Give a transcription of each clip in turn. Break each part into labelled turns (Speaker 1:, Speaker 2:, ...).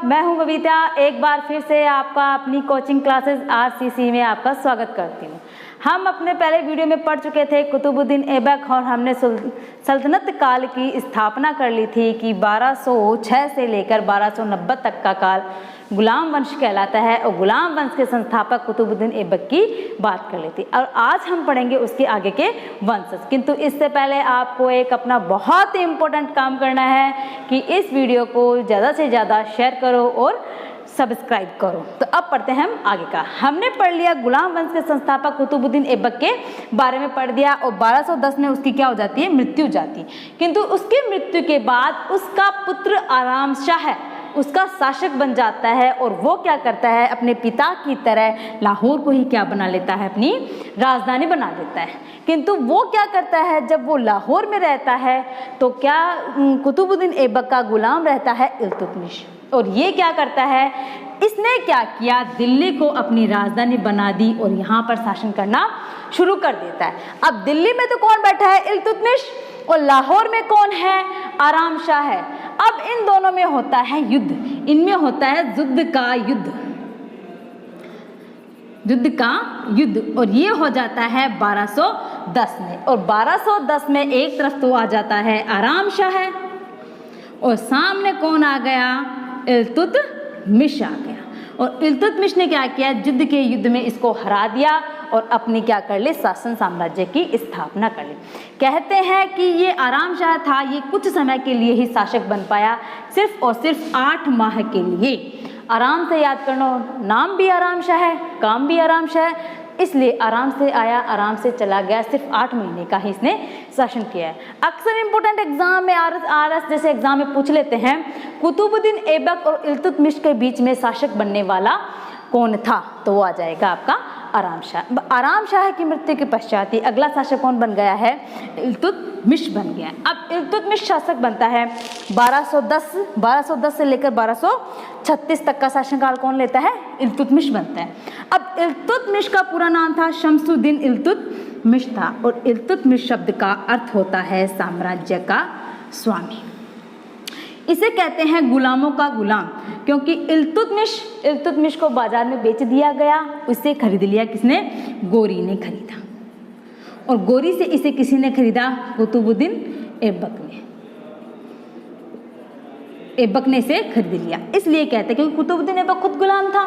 Speaker 1: मैं हूं बबीता। एक बार फिर से आपका अपनी कोचिंग क्लासेस आरसीसी में आपका स्वागत करती हूं। हम अपने पहले वीडियो में पढ़ चुके थे कुतुबुद्दीन ऐबक और हमने सल्तनत काल की स्थापना कर ली थी कि 1206 से लेकर 1290 तक का काल गुलाम वंश कहलाता है और गुलाम वंश के संस्थापक कुतुबुद्दीन ऐबक की बात कर लेती। और आज हम पढ़ेंगे उसके आगे के वंशज। किंतु इससे पहले आपको एक अपना बहुत ही इम्पोर्टेंट काम करना है कि इस वीडियो को ज़्यादा से ज़्यादा शेयर करो और सब्सक्राइब करो। तो अब पढ़ते हैं हम आगे का। हमने पढ़ लिया गुलाम वंश के संस्थापक कुतुबुद्दीन ऐबक के बारे में पढ़ दिया और 1210 में उसकी क्या हो जाती है, मृत्यु जाती। किंतु उसकी मृत्यु के बाद उसका पुत्र आराम शाह उसका शासक बन जाता है और वो क्या करता है, अपने पिता की तरह लाहौर को ही क्या बना लेता है, अपनी राजधानी बना लेता है। किंतु वो क्या करता है, जब वो लाहौर में रहता है तो क्या कुतुबुद्दीन ऐबक का गुलाम रहता है इल्तुतमिश। और ये क्या करता है, इसने क्या किया, दिल्ली को अपनी राजधानी बना दी और यहाँ पर शासन करना शुरू कर देता है। अब दिल्ली में तो कौन बैठा है, इल्तुतमिश, और लाहौर में कौन है, आराम शाह है। अब इन दोनों में होता है युद्ध, इनमें होता है युद्ध का युद्ध और ये हो जाता है 1210 में। और 1210 में एक तरफ तो आ जाता है आराम शाह और सामने कौन आ गया, इल्तुतमिश आ गया। और इल्तुतमिश ने क्या किया, युद्ध में इसको हरा दिया और अपनी क्या कर ली, शासन साम्राज्य की स्थापना कर ली। कहते हैं कि ये आराम शाह था, ये कुछ समय के लिए ही शासक बन पाया, सिर्फ और सिर्फ 8 माह के लिए। आराम से याद करना, नाम भी आराम शाह है, काम भी आराम शाह है, इसलिए आराम से आया आराम से चला गया। सिर्फ 8 महीने का ही इसने शासन किया है। अक्सर इंपोर्टेंट एग्जाम में आरएस जैसे एग्जाम में पूछ लेते हैं, कुतुबुद्दीन ऐबक और इल्तुतमिश के बीच में शासक बनने वाला कौन था, तो वो आ जाएगा आपका आराम शाह। आराम शाह की मृत्यु के पश्चात ही अगला शासक कौन बन गया है, इल्तुतमिश बन गया है। अब इल्तुतमिश शासक बनता है 1210 से लेकर 1236 तक का शासनकाल कौन लेता है, इल्तुतमिश बनता है। अब इल्तुतमिश का पूरा नाम था शम्सुद्दीन इल्तुतमिश था और इल्तुतमिश शब्द का अर्थ होता है साम्राज्य का स्वामी। इसे कहते हैं गुलामों का गुलाम, क्योंकि इल्तुतमिश को बाजार में बेच दिया गया। उसे खरीद लिया किसने, गोरी ने खरीदा। और गोरी से इसे किसी ने खरीदा, कुतुबुद्दीन ऐबक ने इसे खरीद लिया। इसलिए कहते हैं क्योंकि कुतुबुद्दीन ऐबक खुद गुलाम था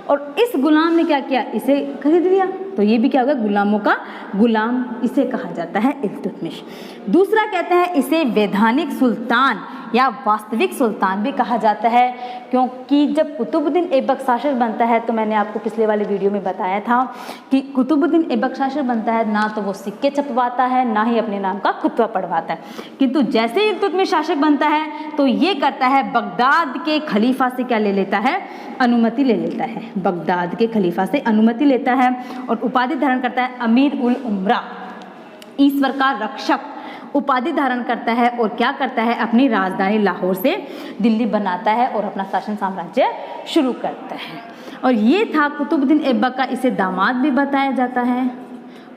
Speaker 1: और इस गुलाम ने क्या किया, इसे खरीद लिया। तो ये भी क्या होगा, गुलामों का गुलाम इसे कहा जाता है इल्तुतमिश। दूसरा कहते हैं इसे वैधानिक सुल्तान या वास्तविक सुल्तान भी कहा जाता है, क्योंकि जब कुतुबुद्दीन ऐबक शासक बनता है, तो मैंने आपको पिछले वाले वीडियो में बताया था कि कुतुबुद्दीन ऐबक शासक बनता है, ना तो वो सिक्के छपवाता है, ना ही अपने नाम का खुतबा पढ़वाता है। किंतु जैसे ही इल्तुतमिश शासक बनता है तो ये करता है, बगदाद के खलीफा से क्या ले लेता है, अनुमति ले लेता है। बगदाद के खलीफा से अनुमति लेता है और उपाधि धारण करता है अमीर उल उमरा, ईश्वर का रक्षक उपाधि धारण करता है। और क्या करता है, अपनी राजधानी लाहौर से दिल्ली बनाता है और अपना शासन साम्राज्य शुरू करता है। और ये था कुतुबुद्दीन ऐबक का, इसे दामाद भी बताया जाता है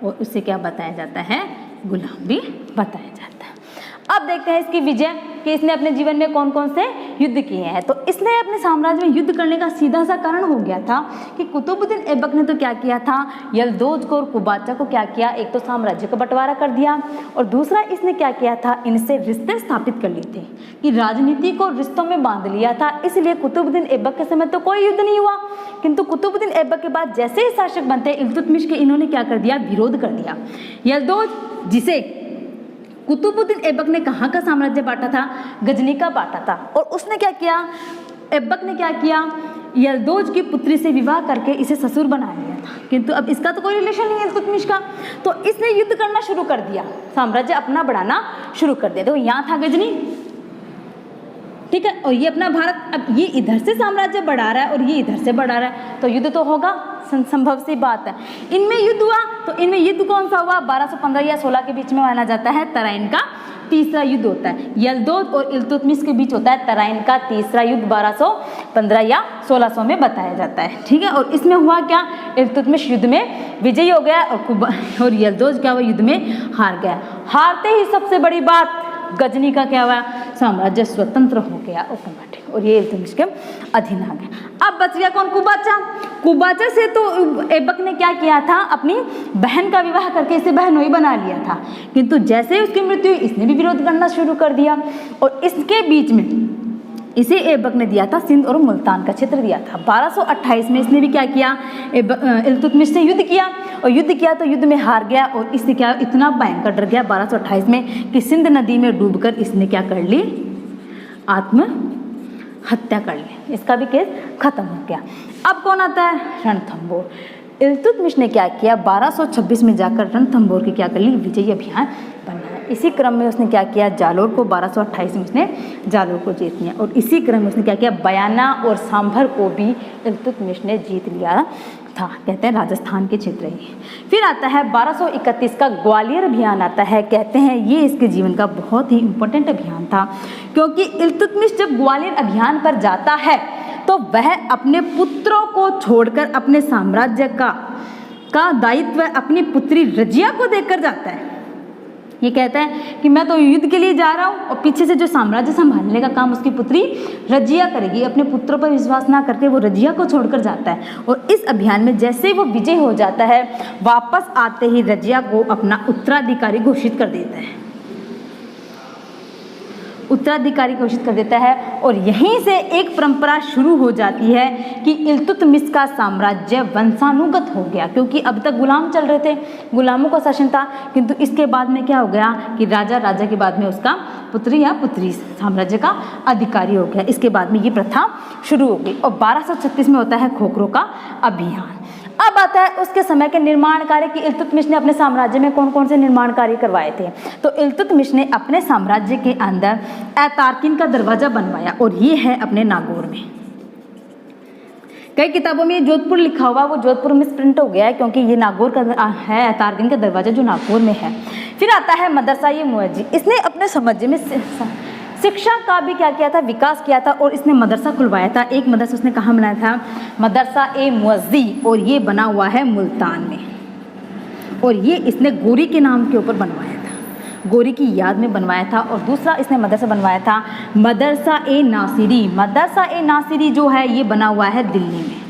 Speaker 1: और उसे क्या बताया जाता है, गुलाम भी बताया जाता है। अब देखते हैं इसकी विजय, कि इसने अपने जीवन में कौन कौन से युद्ध किए हैं। तो इसने अपने साम्राज्य में युद्ध करने का सीधा सा कारण हो गया था कि कुतुबुद्दीन ऐबक ने तो क्या किया था, यल्दौज को और कुबाचा को क्या किया, एक तो साम्राज्य का बंटवारा कर दिया और दूसरा इसने क्या किया था, इनसे रिश्ते स्थापित कर लिए थे, कि राजनीति को रिश्तों में बांध लिया था। इसलिए कुतुबुद्दीन ऐबक के समय तो कोई युद्ध नहीं हुआ, किंतु कुतुबुद्दीन ऐबक के बाद जैसे ही शासक बनते इल्तुतमिश के, इन्होंने क्या कर दिया, विरोध कर दिया। यल्दौज, जिसे कुतुबुद्दीन ऐबक ने कहाँ का साम्राज्य बांटा था, गजनी का बांटा था। और उसने क्या किया, ऐबक ने क्या किया, यल्दौज की पुत्री से विवाह करके इसे ससुर बना लिया था। किंतु अब इसका तो कोई रिलेशन नहीं है इल्तुतमिश का, तो इसने युद्ध करना शुरू कर दिया, साम्राज्य अपना बढ़ाना शुरू कर दिया। तो यहाँ था गजनी, ठीक है, और ये अपना भारत, अब ये इधर से साम्राज्य बढ़ा रहा है और ये इधर से बढ़ा रहा है, तो युद्ध तो होगा, संभव सी बात है। इनमें युद्ध हुआ, तो इनमें युद्ध कौन सा हुआ, 1215 या 16 के बीच में माना जाता है, तराइन का तीसरा युद्ध होता है। यल्दौज और इल्तुतमिश के बीच होता है तराइन का तीसरा युद्ध, 1215 या 1600 में बताया जाता है, ठीक है। और इसमें हुआ क्या, इल्तुतमिश युद्ध में विजयी हो गया और यल्दौज क्या हुआ, युद्ध में हार गया। हारते ही सबसे बड़ी बात, गजनी का क्या हुआ, साम्राज्य स्वतंत्र हो गया ऑटोमेटिक। और ये इल्तुतमिश के अधीन आ गए। अब बच गया कौन? कुबाचा। कुबाचा से तो ऐबक ने क्या किया था, अपनी बहन का विवाह करके इसे बहनोई बना लिया था, किंतु जैसे ही उसकी मृत्यु हुई इसने भी विरोध करना शुरू कर दिया और इसके बीच में इसे ऐबक ने दिया था सिंध और मुल्तान का क्षेत्र दिया था। 1228 में इसने भी क्या किया, इल्तुतमिश से युद्ध किया और युद्ध किया तो युद्ध में हार गया और इसने क्या इतना भयंकर डर गया 1228 में कि सिंध नदी में डूबकर इसने क्या कर ली, आत्महत्या कर ली। इसका भी केस खत्म हो गया। अब कौन आता है? रणथंभौर। इल्तुतमिश ने क्या किया, 1226 में जाकर रणथंभौर की क्या कर ली, विजयी अभियान बनाया। इसी क्रम में उसने क्या किया, जालोर को 1228 में उसने जालोर को जीत लिया और इसी क्रम में उसने क्या किया, बयाना और सांभर को भी इल्तुतमिश ने जीत लिया था। कहते हैं राजस्थान के क्षेत्र ही। फिर आता है 1231 का ग्वालियर अभियान आता है। कहते हैं ये इसके जीवन का बहुत ही इम्पोर्टेंट अभियान था, क्योंकि इल्तुतमिश जब ग्वालियर अभियान पर जाता है तो वह अपने पुत्रों को छोड़कर अपने साम्राज्य का दायित्व अपनी पुत्री रजिया को देकर जाता है। ये कहता है कि मैं तो युद्ध के लिए जा रहा हूँ और पीछे से जो साम्राज्य संभालने का काम उसकी पुत्री रजिया करेगी। अपने पुत्रों पर विश्वास ना करके वो रजिया को छोड़कर जाता है और इस अभियान में जैसे वो विजय हो जाता है, वापस आते ही रजिया को अपना उत्तराधिकारी घोषित कर देता है, उत्तराधिकारी घोषित कर देता है और यहीं से एक परंपरा शुरू हो जाती है कि इल्तुतमिश का साम्राज्य वंशानुगत हो गया, क्योंकि अब तक गुलाम चल रहे थे, गुलामों का शासन था, किंतु इसके बाद में क्या हो गया कि राजा के बाद में उसका पुत्र या पुत्री साम्राज्य का अधिकारी हो गया। इसके बाद में ये प्रथा शुरू हो गई और 1236 में होता है खोखरो का अभियान। अब आता है उसके समय के निर्माण कार्य कि इल्तुतमिश ने अपने साम्राज्य में कौन कौन से निर्माण कार्य करवाए थे। तो इल्तुतमिश ने अपने साम्राज्य के अंदर ऐतारकिन का दरवाजा बनवाया और ये है अपने नागौर में। कई किताबों में जोधपुर लिखा हुआ, वो जोधपुर में प्रिंट हो गया है क्योंकि ये नागौर का है, ऐतारकिन का दरवाजा जो नागौर में है। फिर आता है मदरसा ये मुअज्जी। इसने अपने साम्राज्य में शिक्षा का भी क्या किया था, विकास किया था और इसने मदरसा खुलवाया था। एक मदरसा उसने कहाँ बनाया था, मदरसा ए मुअज्जी, और ये बना हुआ है मुल्तान में और ये इसने गोरी के नाम के ऊपर बनवाया था, गोरी की याद में बनवाया था। और दूसरा इसने मदरसा बनवाया था मदरसा ए नासिरी। मदरसा ए नासिरी जो है ये बना हुआ है दिल्ली में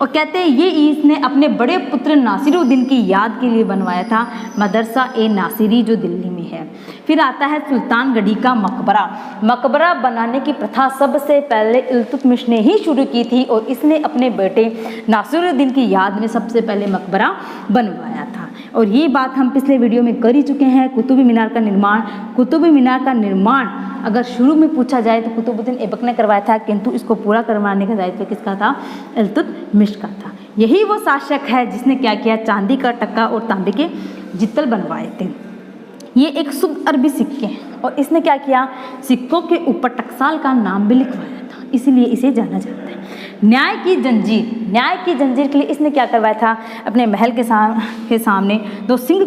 Speaker 1: और कहते हैं ये इसने अपने बड़े पुत्र नासिरुद्दीन की याद के लिए बनवाया था, मदरसा ए नासिरी जो दिल्ली में है। फिर आता है सुल्तानगढ़ी का मकबरा। मकबरा बनाने की प्रथा सबसे पहले इल्तुतमिश ने ही शुरू की थी और इसने अपने बेटे नासिरुद्दीन की याद में सबसे पहले मकबरा बनवाया था। और ये बात हम पिछले वीडियो में कर ही चुके हैं। कुतुब मीनार का निर्माण, कुतुब मीनार का निर्माण अगर शुरू में पूछा जाए तो कुतुबुद्दीन ऐबक ने करवाया था, किंतु इसको पूरा करवाने का दायित्व किसका था, इल्तुतमिश का था। यही वो शासक है जिसने क्या किया, चांदी का टक्का और तांबे के जित्तल बनवाए थे। ये एक शुद्ध अरबी सिक्के हैं और इसने क्या किया, सिक्कों के ऊपर टकसाल का नाम भी लिखवाया था, इसीलिए इसे जाना जाता है। न्याय की जंजीर, न्याय की जंजीर के लिए इसने क्या करवाया था, अपने महल के सामने दो सिंह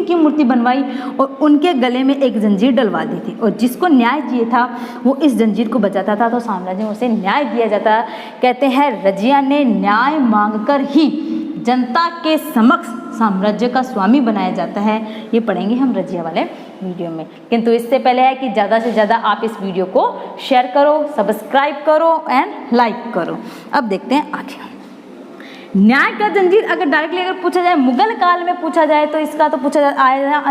Speaker 1: की मूर्ति बनवाई और उनके गले में एक जंजीर डलवा दी थी और जिसको न्याय चाहिए था वो इस जंजीर को बचाता था तो साम्राज्य में उसे न्याय दिया जाता। कहते हैं रजिया ने न्याय मांगकर ही जनता के समक्ष साम्राज्य का स्वामी बनाया जाता है। ये पढ़ेंगे हम रजिया वाले वीडियो में, किंतु इससे पहले है कि ज़्यादा से ज़्यादा आप इस वीडियो को शेयर करो, सब्सक्राइब करो एंड लाइक करो। अब देखते हैं आगे। न्याय का जंजीर अगर डायरेक्टली अगर पूछा जाए, मुगल काल में पूछा जाए तो इसका तो पूछा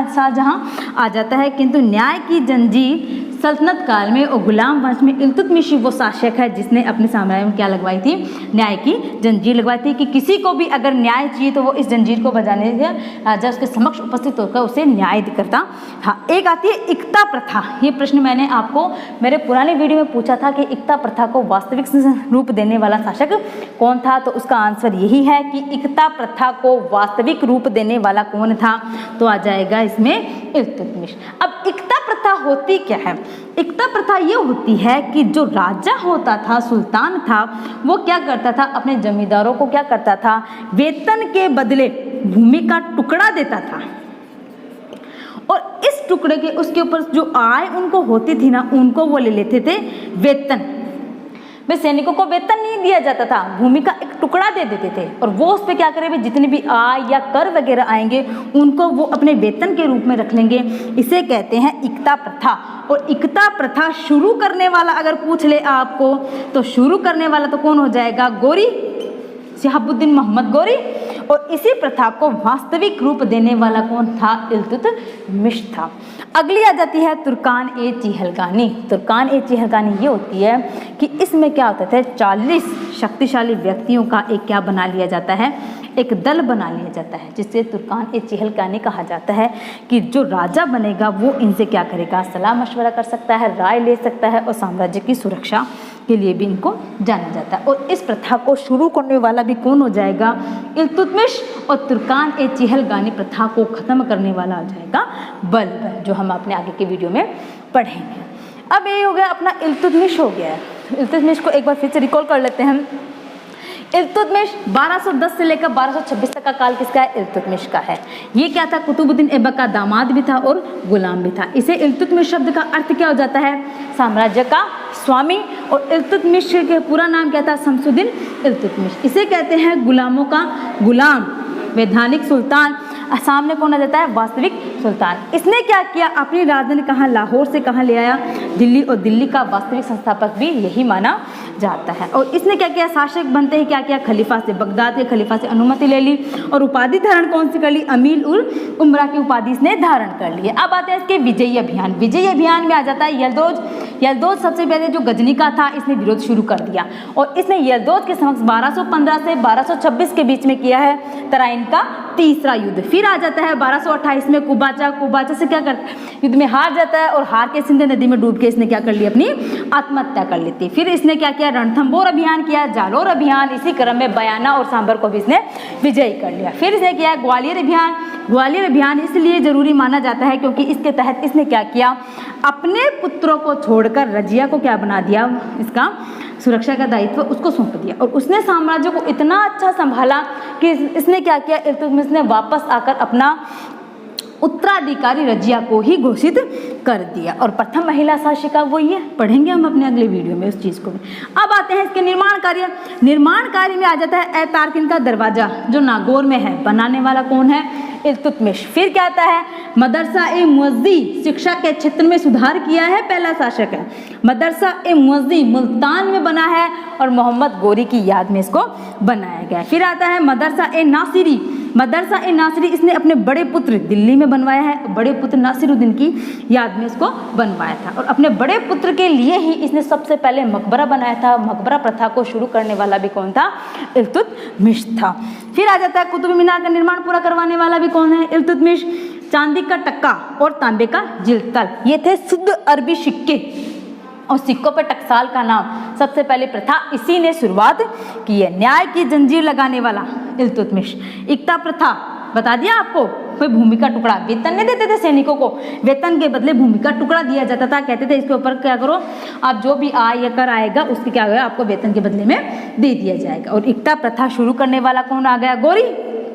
Speaker 1: शाहजहां आ जाता है, किंतु न्याय की जंजीर सल्तनत काल में और गुलाम वंश में इल्तुतमिश वो शासक है जिसने अपने साम्राज्य में क्या लगवाई थी, न्याय की जंजीर लगवाई थी कि किसी को भी अगर न्याय चाहिए तो वो इस जंजीर को बजाने से राजा उसके समक्ष उपस्थित होकर उसे न्याय करता। हाँ, एक आती है इक्ता प्रथा। ये प्रश्न मैंने आपको मेरे पुराने वीडियो में पूछा था कि इक्ता प्रथा को वास्तविक रूप देने वाला शासक कौन था, तो उसका आंसर यही है कि इक्ता प्रथा को वास्तविक रूप देने वाला कौन था, तो आ जाएगा इसमें इल्तुतमिश। अब इक्ता प्रथा होती क्या है, इक्ता प्रथा ये होती है कि जो राजा होता था, सुल्तान था, वो क्या करता था, अपने जमींदारों को क्या करता था, वेतन के बदले भूमि का टुकड़ा देता था और इस टुकड़े के उसके ऊपर जो आय उनको होती थी ना, उनको वो ले लेते थे वेतन। वे सैनिकों को वेतन नहीं दिया जाता था, भूमि का एक टुकड़ा दे देते थे और वो उस पर क्या करेंगे, जितने भी आय या कर वगैरह आएंगे उनको वो अपने वेतन के रूप में रख लेंगे। इसे कहते हैं इक्ता प्रथा। और इक्ता प्रथा शुरू करने वाला अगर पूछ ले आपको तो शुरू करने वाला तो कौन हो जाएगा, गोरी, शिहाबुद्दीन मोहम्मद गोरी। और इसी प्रथा को वास्तविक रूप देने वाला कौन था, इल्तुतमिश था। अगली आ जाती है तुर्कान ए चिहलगानी। तुर्कान ए चिहलगानी ये होती है कि इसमें क्या होता था, 40 शक्तिशाली व्यक्तियों का एक क्या बना लिया जाता है, एक दल बना लिया जाता है, जिससे तुर्कान ए चिहलगानी कहा जाता है कि जो राजा बनेगा वो इनसे क्या करेगा, सलाह मशवरा कर सकता है, राय ले सकता है और साम्राज्य की सुरक्षा के लिए भी इनको जाना जाता है। और इस प्रथा को शुरू करने वाला भी कौन हो जाएगा, इल्तुतमिश। और तुर्कान ए चिहलगानी प्रथा को ख़त्म करने वाला हो जाएगा बलबन, जो हम अपने आगे के वीडियो में पढ़ेंगे। अब ये हो गया अपना इल्तुतमिश हो गया है। इल्तुतमिश को एक बार फिर से रिकॉल कर लेते हैं। इल्तुतमिश 1210 से लेकर 1226 तक का काल किसका है, इल्तुतमिश का है। ये क्या था, कुतुबुद्दीन ऐबक का दामाद भी था और गुलाम भी था। इसे इल्तुतमिश शब्द का अर्थ क्या हो जाता है, साम्राज्य का स्वामी। और इल्तुतमिश के पूरा नाम क्या था, शमसुद्दीन इल्तुतमिश। इसे कहते हैं गुलामों का गुलाम, वैधानिक सुल्तान। सामने कौन आ जाता है, वास्तविक सुल्तान। इसने क्या किया, अपनी राजधानी कहाँ, लाहौर से कहाँ ले आया, दिल्ली। और दिल्ली का वास्तविक संस्थापक भी यही माना जाता है। और इसने क्या किया, शासक बनते ही क्या किया, खलीफा से, बगदाद के खलीफा से अनुमति ले ली और उपाधि धारण कौन सी कर ली, अमीर उल उमरा की उपाधि इसने धारण कर ली। अब आते हैं इसके विजयी अभियान। विजयी अभियान में आ जाता है यलदौज। यलदौज सबसे पहले जो गजनी का था, इसने विरोध शुरू कर दिया और इसने यलदौज के समक्ष 1215 से 1226 के बीच में किया है तराइन का तीसरा युद्ध। फिर आ जाता है 1228 में कुबाचा। कुबाचा से क्या करता है, युद्ध में हार जाता है और हार के सिंध नदी में डूब के इसने क्या कर लिया, अपनी आत्महत्या कर लेती। फिर इसने क्या किया, रणथंबोर अभियान किया, जालोर अभियान, इसी क्रम में बयाना और सांभर को भी इसने विजयी कर लिया। फिर इसने किया ग्वालियर अभियान। ग्वालियर अभियान इसलिए जरूरी माना जाता है क्योंकि इसके तहत इसने क्या किया, अपने पुत्रों को छोड़कर रजिया को क्या बना दिया, इसका सुरक्षा का दायित्व उसको सौंप दिया। और उसने साम्राज्य को इतना अच्छा संभाला कि इसने क्या किया, इल्तुतमिश ने वापस आकर अपना उत्तराधिकारी रजिया को ही घोषित कर दिया। और प्रथम महिला शासिका वो ये पढ़ेंगे हम अपने अगले वीडियो में उस चीज़ को भी। अब आते हैं इसके निर्माण कार्य। निर्माण कार्य में आ जाता है ए-तारकिन का दरवाजा, जो नागौर में है। बनाने वाला कौन है, इल्तुतमिश। फिर क्या आता है, मदरसा-ए-मुअज़्ज़ी, शिक्षा के क्षेत्र में सुधार किया है, पहला शासक है। मदरसा-ए-मुअज़्ज़ी मुल्तान में बना है और मोहम्मद गोरी की याद में इसको बनाया गया। फिर आता है मदरसा-ए-नासिरी। मदरसा-ए-नासिरी इसने अपने बड़े पुत्र दिल्ली में बनवाया है, बड़े पुत्र नासिरुद्दीन की याद में इसको बनवाया था। और अपने बड़े पुत्र के लिए ही इसने सबसे पहले मकबरा बनाया था। मकबरा प्रथा को शुरू करने वाला भी कौन था, इल्तुतमिश था। फिर आ जाता है कुतुब मीनार का निर्माण पूरा करवाने वाला भी कौन है, इल्तुतमिश। चांदी का टक्का और तांबे का जिलतल, ये थे शुद्ध अरबी सिक्के और सिक्कों पर टकसाल का नाम। सबसे पहले प्रथा इसी ने शुरुआत की है। न्याय की जंजीर लगाने वाला इल्तुतमिश। इक्ता प्रथा बता दिया आपको, कोई भूमि का टुकड़ा, वेतन नहीं देते थे सैनिकों को, वेतन के बदले भूमि का टुकड़ा दिया जाता था। कहते थे इसके ऊपर क्या करो, आप जो भी आय या कर आएगा उसके क्या होगा, आपको वेतन के बदले में दे दिया जाएगा। और इक्ता प्रथा शुरू करने वाला कौन आ गया, गोरी।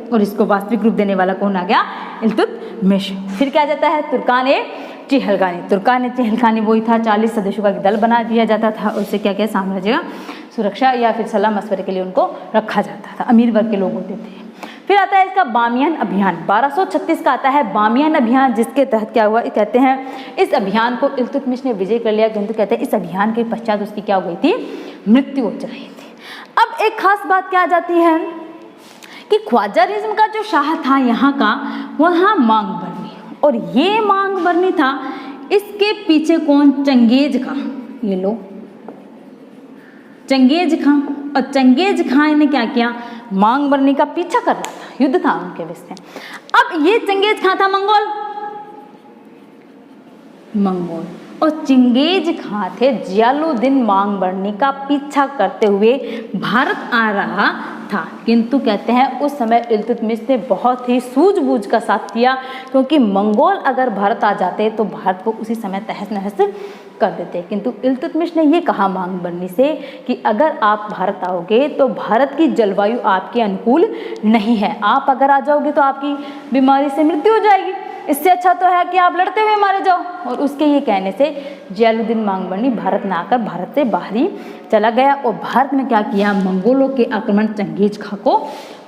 Speaker 1: और इसको वास्तविक रूप देने वाला कौन आ गया, इल्तुतमिश। फिर क्या जाता है, तुर्कान ए चिहलगानी। तुर्कान ए चिहलगानी वही था, 40 सदस्यों का दल बना दिया जाता था। उससे क्या क्या साम्राज्य का सुरक्षा या फिर सलाह मशवरे के लिए उनको रखा जाता था, अमीर वर्ग के लोग होते थे। फिर आता है इसका बामियान अभियान। 1236 का आता है बामियान अभियान, जिसके तहत क्या हुआ, कहते हैं इस अभियान को इल्तुतमिश ने विजय कर लिया, किंतु कहते हैं इस अभियान के पश्चात उसकी क्या हो गई थी, मृत्यु हो रही थी। अब एक खास बात क्या आ जाती है कि ख्वाजारिज्म का जो शाह था यहाँ का, वह मांग बरनी, और ये मांग बरनी था, इसके पीछे कौन, चंगेज खां। ये लो चंगेज खां। और चंगेज खां ने क्या किया, मांग बरनी का पीछा कर रहा था, युद्ध था उनके बीच में। अब ये चंगेज खां था मंगोल, और चंगेज खां थे जियालुद्दीन मांग बरनी का पीछा करते हुए भारत आ रहा था। किंतु कहते हैं उस समय इल्तुतमिश ने बहुत ही सूझबूझ का साथ दिया, क्योंकि मंगोल अगर भारत आ जाते तो भारत को उसी समय तहस नहस कर देते। किंतु इल्तुतमिश ने ये कहा मांग बरनी से कि अगर आप भारत आओगे तो भारत की जलवायु आपके अनुकूल नहीं है, आप अगर आ जाओगे तो आपकी बीमारी से मृत्यु हो जाएगी, इससे अच्छा तो है कि आप लड़ते हुए मारे जाओ। और उसके ये कहने से जलालुद्दीन मांगबरनी भारत में आकर भारत से बाहर ही चला गया और भारत में क्या किया, मंगोलों के आक्रमण चंगेज खां को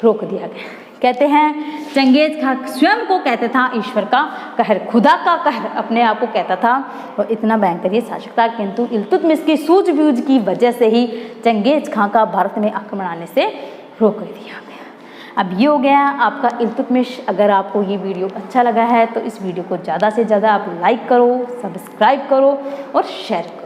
Speaker 1: रोक दिया गया। कहते हैं चंगेज खां स्वयं को कहते था ईश्वर का कहर, खुदा का कहर अपने आप को कहता था, और इतना भयंकर ये शासक था। किंतु इल्तुतमिश की सूझबूझ की वजह से ही चंगेज खां का भारत में आक्रमण आने से रोक दिया गया। अब ये हो गया आपका इल्तुतमिश। अगर आपको ये वीडियो अच्छा लगा है तो इस वीडियो को ज़्यादा से ज़्यादा आप लाइक करो, सब्सक्राइब करो और शेयर करो।